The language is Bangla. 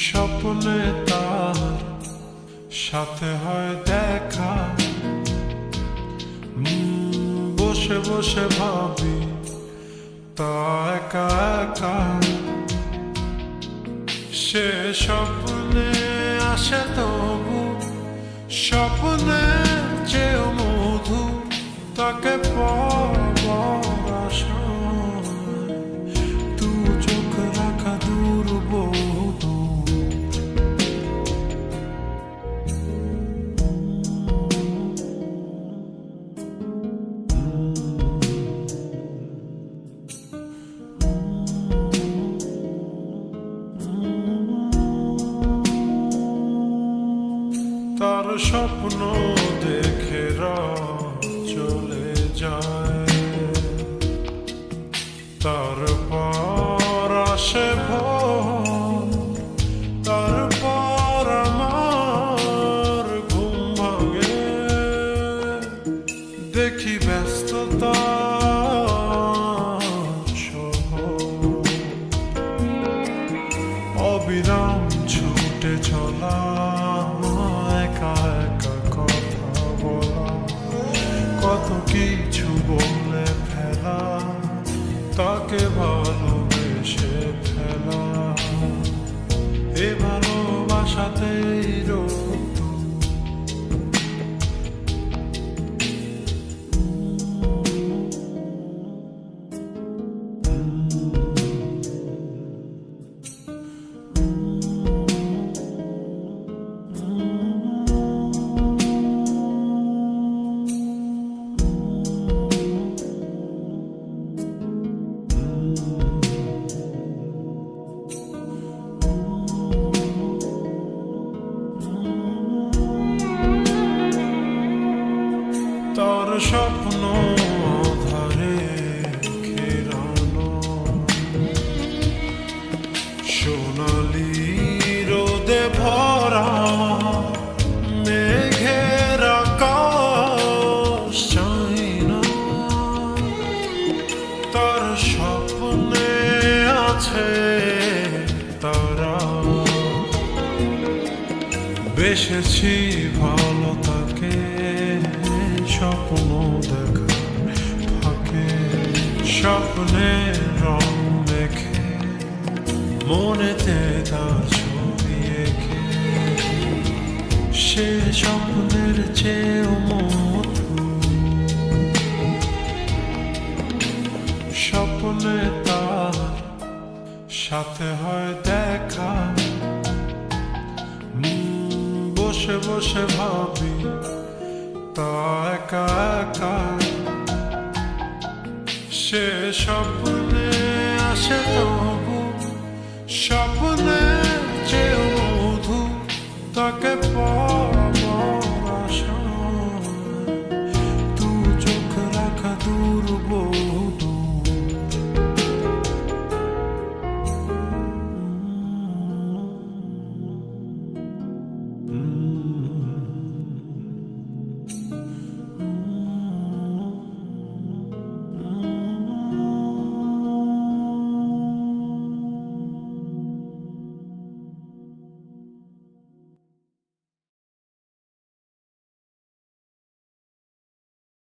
স্বপ্নে তার সাথে হয় দেখা, বসে বসে ভাবি তা একা একা। সে স্বপ্নে আসে তবু স্বপ্নে চেয়েও মধু, তাকে পাবার আশায় তু চোখ রাখা দূর বহু। তার স্বপ্ন দেখে চলে যায়, তারপর আসে ভোর, তারপর আমার ঘুম ভাঙে। দেখি ব্যস্ততা অবিরাম ছুটে চলা, একা একা কথা বলা, কত কিছু বলে ফেলা, তাকে ভালোবেসে ফেলা। এ ভালোবাসাতেই রোদ তার স্বপ্ন ধারে ঘেরানো, সোনালি রোদে ভরা মেঘের আকাশ চাই না। তার স্বপ্নে আছে তারা, বেসেছি ভালো তাকে স্বপ্ন দেখার ফাঁকে। স্বপ্নে রং মেখে মনেতে তার ছবি এঁকে, সে স্বপ্নের চেয়েও মধু। স্বপ্নে তার সাথে হয় দেখা, বসে বসে ভাবি তা একা একা। সে স্বপ্নে আসে তো